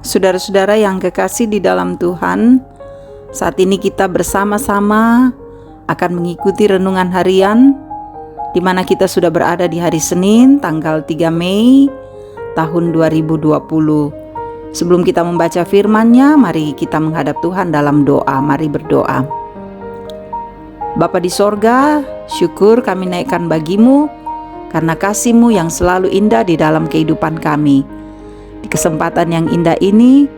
Saudara-saudara yang kekasih di dalam Tuhan, saat ini kita bersama-sama akan mengikuti renungan harian, di mana kita sudah berada di hari Senin, tanggal 3 Mei tahun 2020. Sebelum kita membaca firman-Nya, mari kita menghadap Tuhan dalam doa. Mari berdoa. Bapa di sorga, syukur kami naikkan bagi-Mu, karena kasih-Mu yang selalu indah di dalam kehidupan kami. Di kesempatan yang indah ini,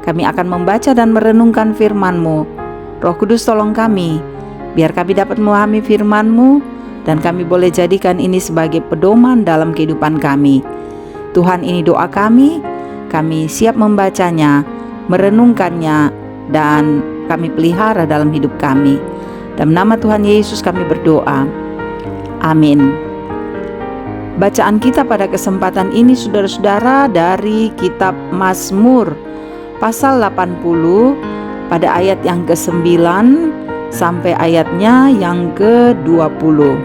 kami akan membaca dan merenungkan firman-Mu. Roh Kudus tolong kami, biar kami dapat memahami firman-Mu, dan kami boleh jadikan ini sebagai pedoman dalam kehidupan kami. Tuhan, ini doa kami siap membacanya, merenungkannya, dan kami pelihara dalam hidup kami. Dalam nama Tuhan Yesus kami berdoa. Amin. Bacaan kita pada kesempatan ini, saudara-saudara, dari kitab Mazmur pasal 80 pada ayat yang ke-9 sampai ayatnya yang ke-20.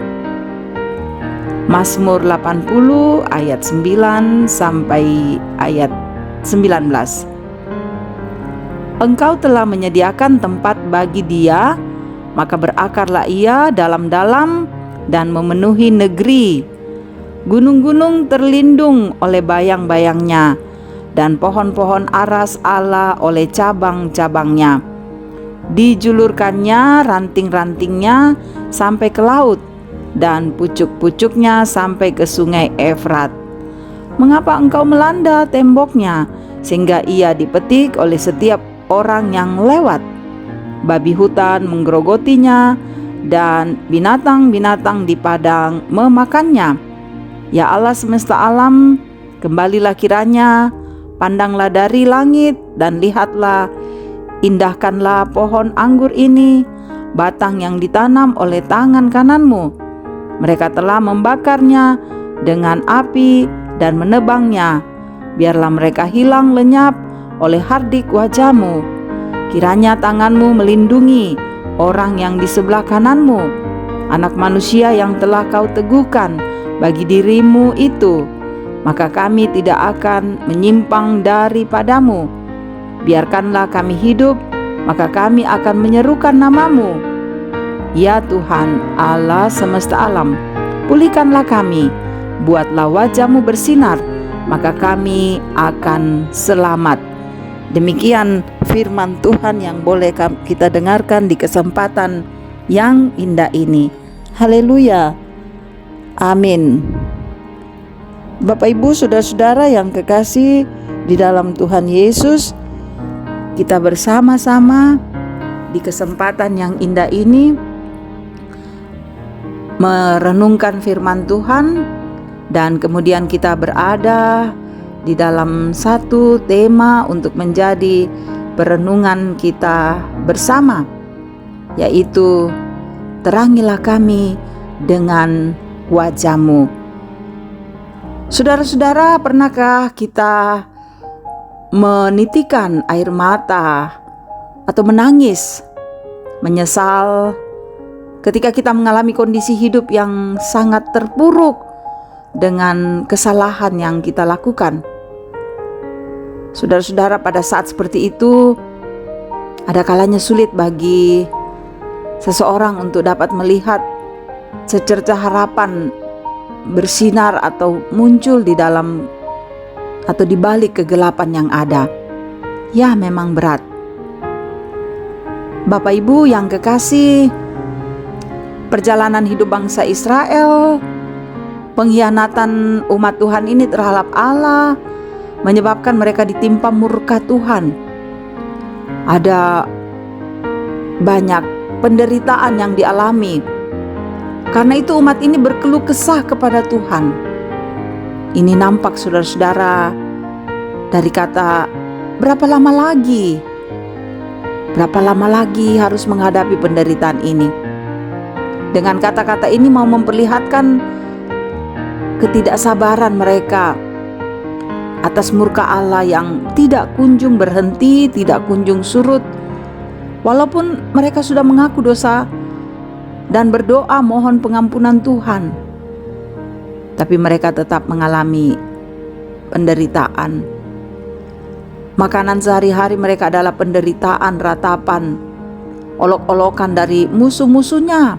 Mazmur 80 ayat 9 sampai ayat 19. Engkau telah menyediakan tempat bagi dia, maka berakarlah ia dalam-dalam dan memenuhi negeri. Gunung-gunung terlindung oleh bayang-bayangnya, dan pohon-pohon aras Allah oleh cabang-cabangnya. Dijulurkannya ranting-rantingnya sampai ke laut, dan pucuk-pucuknya sampai ke sungai Efrat. Mengapa engkau melanda temboknya, sehingga ia dipetik oleh setiap orang yang lewat? Babi hutan menggerogotinya, dan binatang-binatang di padang memakannya. Ya Allah semesta alam, kembalilah kiranya, pandanglah dari langit dan lihatlah, indahkanlah pohon anggur ini, batang yang ditanam oleh tangan kananmu. Mereka telah membakarnya dengan api dan menebangnya. Biarlah mereka hilang lenyap oleh hardik wajahmu. Kiranya tanganmu melindungi orang yang di sebelah kananmu, anak manusia yang telah kau teguhkan bagi dirimu itu, maka kami tidak akan menyimpang daripadamu. Biarkanlah kami hidup, maka kami akan menyerukan namamu. Ya Tuhan Allah semesta alam, pulihkanlah kami, buatlah wajah-Mu bersinar, maka kami akan selamat. Demikian firman Tuhan yang boleh kita dengarkan di kesempatan yang indah ini. Haleluya. Amin. Bapak Ibu, saudara-saudara yang kekasih di dalam Tuhan Yesus, kita bersama-sama di kesempatan yang indah ini merenungkan firman Tuhan, dan kemudian kita berada di dalam satu tema untuk menjadi perenungan kita bersama, yaitu terangilah kami dengan wajah-Mu. Saudara-saudara, pernahkah kita menitikan air mata atau menangis, menyesal ketika kita mengalami kondisi hidup yang sangat terpuruk dengan kesalahan yang kita lakukan? Saudara-saudara, pada saat seperti itu, ada kalanya sulit bagi seseorang untuk dapat melihat secercah harapan bersinar atau muncul di dalam atau di balik kegelapan yang ada. Ya, memang berat. Bapak Ibu yang kekasih, perjalanan hidup bangsa Israel, pengkhianatan umat Tuhan ini terhadap Allah menyebabkan mereka ditimpa murka Tuhan. Ada banyak penderitaan yang dialami. Karena itu umat ini berkeluh kesah kepada Tuhan. Ini nampak, saudara-saudara, dari kata berapa lama lagi? Berapa lama lagi harus menghadapi penderitaan ini? Dengan kata-kata ini mau memperlihatkan ketidaksabaran mereka atas murka Allah yang tidak kunjung berhenti, tidak kunjung surut. Walaupun mereka sudah mengaku dosa dan berdoa mohon pengampunan Tuhan, tapi mereka tetap mengalami penderitaan. Makanan sehari-hari mereka adalah penderitaan, ratapan, olok-olokan dari musuh-musuhnya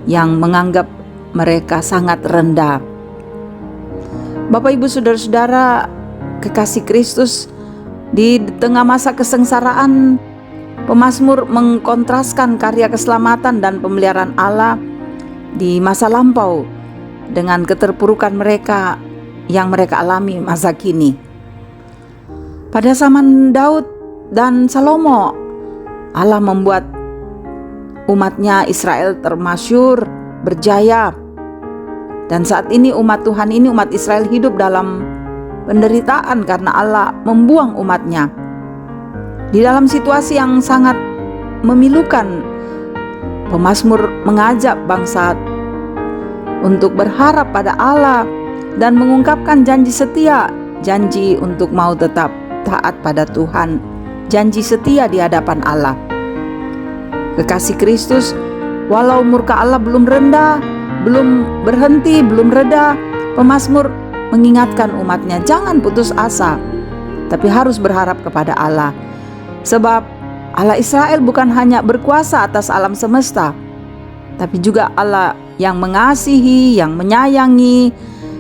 yang menganggap mereka sangat rendah. Bapak, Ibu, saudara-saudara kekasih Kristus, di tengah masa kesengsaraan, pemazmur mengkontraskan karya keselamatan dan pemeliharaan Allah di masa lampau dengan keterpurukan mereka yang mereka alami masa kini. Pada zaman Daud dan Salomo, Allah membuat umatnya Israel termasyur, berjaya. Dan saat ini umat Tuhan ini, umat Israel, hidup dalam penderitaan karena Allah membuang umatnya. Di dalam situasi yang sangat memilukan, pemazmur mengajak bangsa untuk berharap pada Allah dan mengungkapkan janji setia, janji untuk mau tetap taat pada Tuhan, janji setia di hadapan Allah. Kekasih Kristus, walau murka Allah belum rendah, belum berhenti, belum reda, pemazmur mengingatkan umatnya jangan putus asa, tapi harus berharap kepada Allah. Sebab Allah Israel bukan hanya berkuasa atas alam semesta, tapi juga Allah yang mengasihi, yang menyayangi,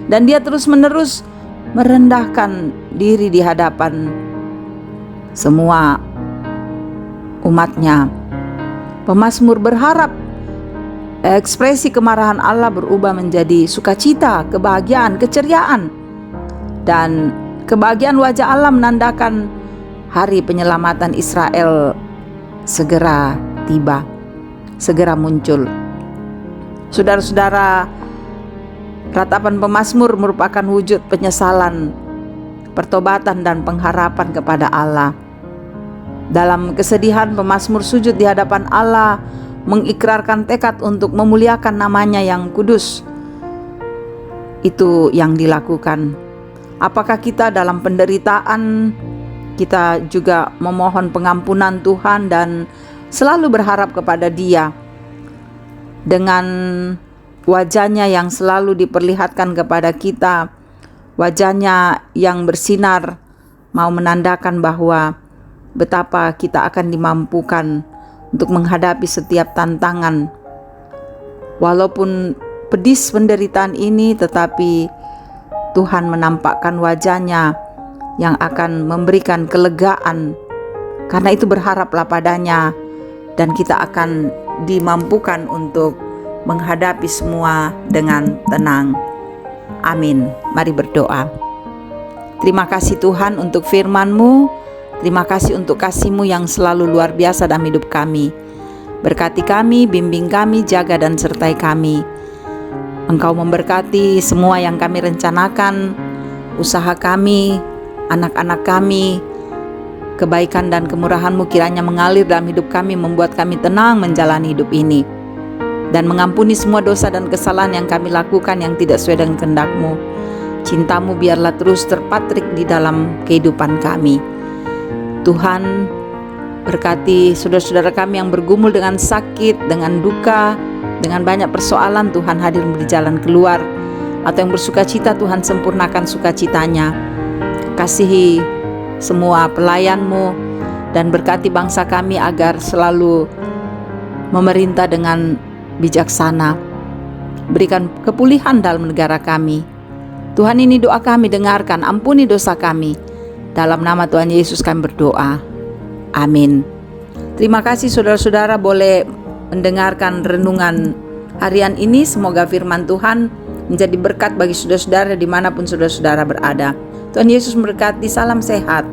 dan Dia terus-menerus merendahkan diri di hadapan semua umatnya. Pemazmur berharap ekspresi kemarahan Allah berubah menjadi sukacita, kebahagiaan, keceriaan, dan kebahagiaan wajah Allah menandakan hari penyelamatan Israel segera tiba, segera muncul. Saudara-saudara, ratapan pemazmur merupakan wujud penyesalan, pertobatan, dan pengharapan kepada Allah. Dalam kesedihan, pemazmur sujud di hadapan Allah, mengikrarkan tekad untuk memuliakan namanya yang kudus. Itu yang dilakukan. Apakah kita dalam penderitaan, kita juga memohon pengampunan Tuhan dan selalu berharap kepada Dia dengan wajahnya yang selalu diperlihatkan kepada kita, wajahnya yang bersinar, mau menandakan bahwa betapa kita akan dimampukan untuk menghadapi setiap tantangan. Walaupun pedis penderitaan ini, tetapi Tuhan menampakkan wajahnya yang akan memberikan kelegaan. Karena itu berharaplah padanya, dan kita akan dimampukan untuk menghadapi semua dengan tenang. Amin. Mari berdoa. Terima kasih Tuhan untuk firman-Mu. Terima kasih untuk kasih-Mu yang selalu luar biasa dalam hidup kami. Berkati kami, bimbing kami, jaga dan sertai kami. Engkau memberkati semua yang kami rencanakan, usaha kami, anak-anak kami. Kebaikan dan kemurahan-Mu kiranya mengalir dalam hidup kami, membuat kami tenang menjalani hidup ini. Dan mengampuni semua dosa dan kesalahan yang kami lakukan yang tidak sesuai dengan kehendak-Mu. Cinta-Mu biarlah terus terpatrik di dalam kehidupan kami. Tuhan, berkati saudara-saudara kami yang bergumul dengan sakit, dengan duka, dengan banyak persoalan. Tuhan hadir memberi jalan keluar. Atau yang bersuka cita, Tuhan sempurnakan sukacitanya. Kasihi semua pelayan-Mu dan berkati bangsa kami agar selalu memerintah dengan bijaksana. Berikan kepulihan dalam negara kami. Tuhan, ini doa kami, dengarkan, ampuni dosa kami. Dalam nama Tuhan Yesus kami berdoa. Amin. Terima kasih saudara-saudara boleh mendengarkan renungan harian ini. Semoga firman Tuhan menjadi berkat bagi saudara-saudara dimanapun saudara-saudara berada. Tuhan Yesus memberkati. Salam sehat.